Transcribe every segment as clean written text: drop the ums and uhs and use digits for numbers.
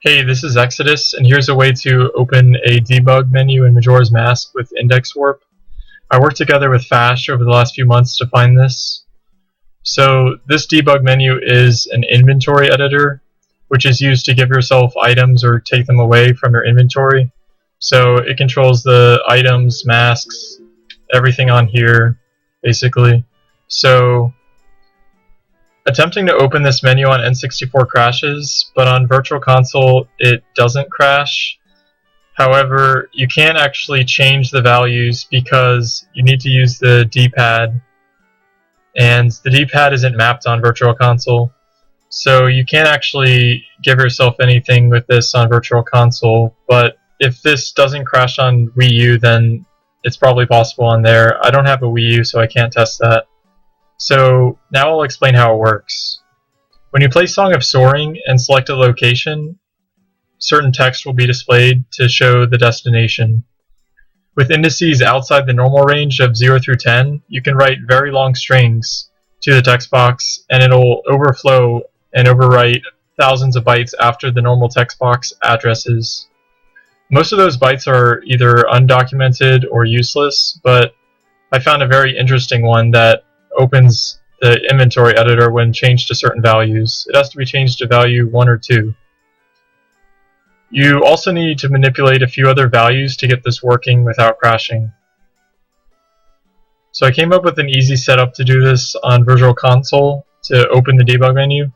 Hey, this is Exodus, and here's a way to open a debug menu in Majora's Mask with index warp. I worked together with Fash over the last few months to find this. So this debug menu is an inventory editor, which is used to give yourself items or take them away from your inventory. So it controls the items, masks, everything on here, basically. So attempting to open this menu on N64 crashes, but on Virtual Console it doesn't crash. However, you can't actually change the values because you need to use the D-pad, and the D-pad isn't mapped on Virtual Console. So you can't actually give yourself anything with this on Virtual Console, but if this doesn't crash on Wii U, then it's probably possible on there. I don't have a Wii U, so I can't test that. So now I'll explain how it works. When you play Song of Soaring and select a location, certain text will be displayed to show the destination. With indices outside the normal range of 0 through 10, you can write very long strings to the text box, and it'll overflow and overwrite thousands of bytes after the normal text box addresses. Most of those bytes are either undocumented or useless, but I found a very interesting one that opens the inventory editor when changed to certain values. It has to be changed to value 1 or 2. You also need to manipulate a few other values to get this working without crashing. So I came up with an easy setup to do this on Virtual Console to open the debug menu.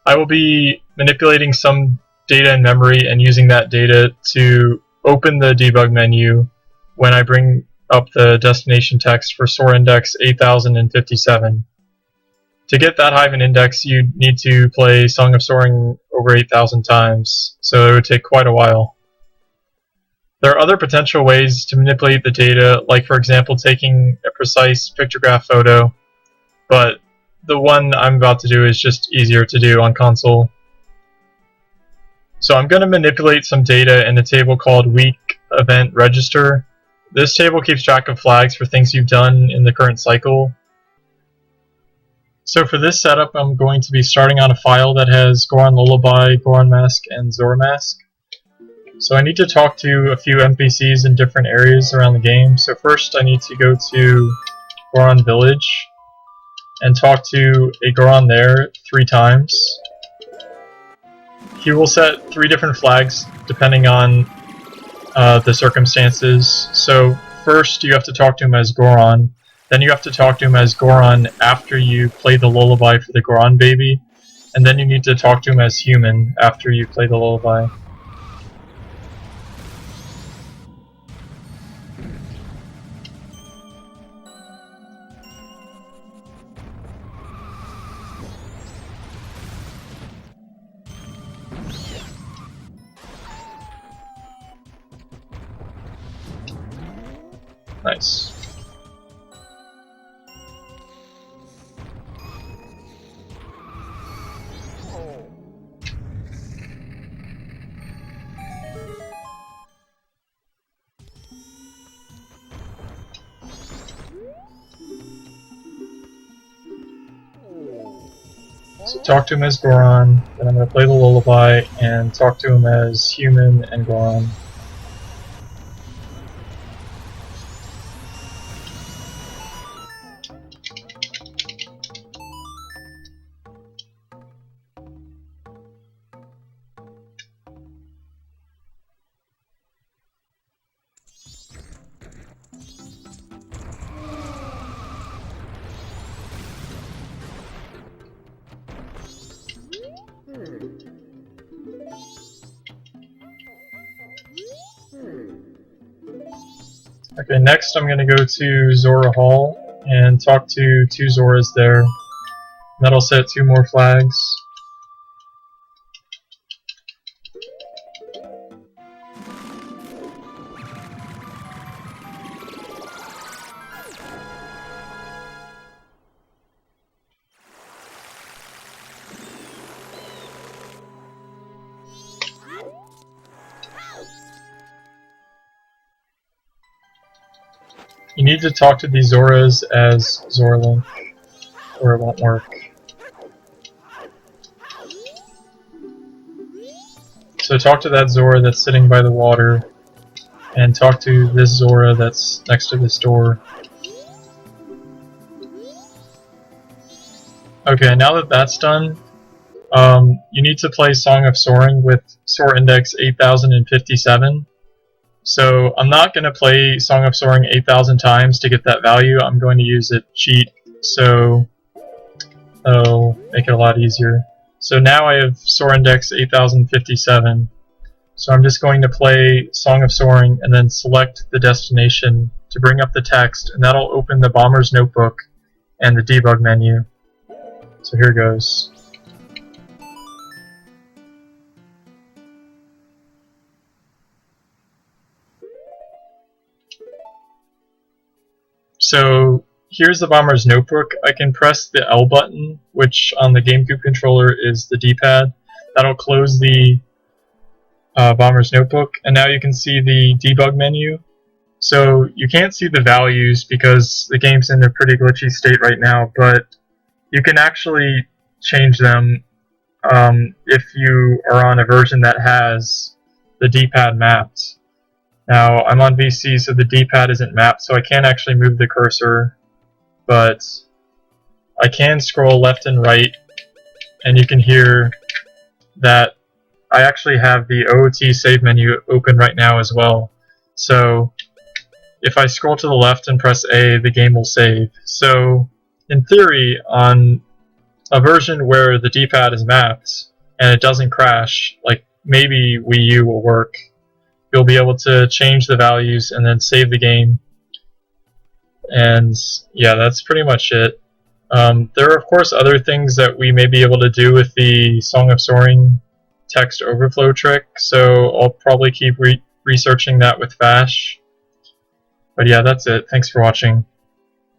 I will be manipulating some data in memory and using that data to open the debug menu when I bring up the destination text for SOAR index 8057. To get that high of an index, you need to play Song of Soaring over 8,000 times, so it would take quite a while. There are other potential ways to manipulate the data, like for example taking a precise pictograph photo, but the one I'm about to do is just easier to do on console. So I'm going to manipulate some data in a table called Week Event Register. This table keeps track of flags for things you've done in the current cycle. So for this setup, I'm going to be starting on a file that has Goron Lullaby, Goron Mask, and Zora Mask. So I need to talk to a few NPCs in different areas around the game. So first I need to go to Goron Village and talk to a Goron there 3 times. He will set 3 different flags depending on the circumstances. So first you have to talk to him as Goron, then you have to talk to him as Goron after you play the lullaby for the Goron baby, and then you need to talk to him as human after you play the lullaby. Nice. So talk to him as Goron, then I'm going to play the lullaby and talk to him as human and Goron. Okay, next I'm going to go to Zora Hall and talk to 2 Zoras there. That'll set 2 more flags. You need to talk to these Zoras as Zorlink, or it won't work. So talk to that Zora that's sitting by the water, and talk to this Zora that's next to this door. Okay, now that that's done, you need to play Song of Soaring with Soar Index 8057. So I'm not going to play Song of Soaring 8,000 times to get that value. I'm going to use a cheat, so that'll make it a lot easier. So now I have Soar Index 8057. So I'm just going to play Song of Soaring and then select the destination to bring up the text, and that'll open the Bomber's Notebook and the debug menu. So here goes. So here's the Bomber's Notebook. I can press the L button, which on the GameCube controller is the D-pad. That'll close the Bomber's Notebook, and now you can see the debug menu. So you can't see the values because the game's in a pretty glitchy state right now, but you can actually change them if you are on a version that has the D-pad mapped. Now, I'm on VC, so the D-pad isn't mapped, so I can't actually move the cursor, but I can scroll left and right, and you can hear that I actually have the OOT save menu open right now as well. So if I scroll to the left and press A, the game will save. So in theory, on a version where the D-pad is mapped and it doesn't crash, like maybe Wii U will work, you'll be able to change the values and then save the game. And yeah, that's pretty much it. There are of course other things that we may be able to do with the Song of Soaring text overflow trick, so I'll probably keep researching that with Fash. But yeah, that's it. Thanks for watching.